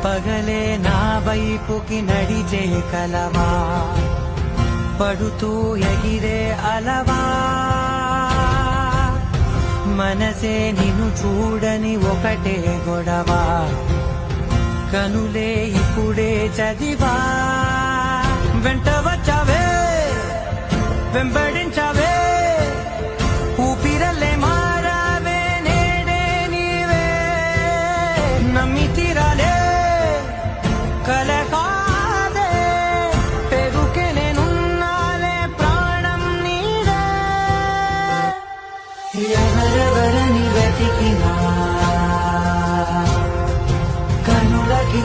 పగలే నా వైపుకి నడిచే కలవా, పడుతూ ఎగిరే అలవా, మనసే నిన్ను చూడని ఒకటే గొడవ, కనులే ఇప్పుడే చదివా. వెంట వచ్చావే, వెంబడించావే, ఊపిరల్లే మారావే, నేడే నీవే. నమ్మి తీరాలే కల కాదే, పెరుకే నేనున్నాలే, ప్రాణం నీడే. ఎవరెవరని వెతికినా కనులకి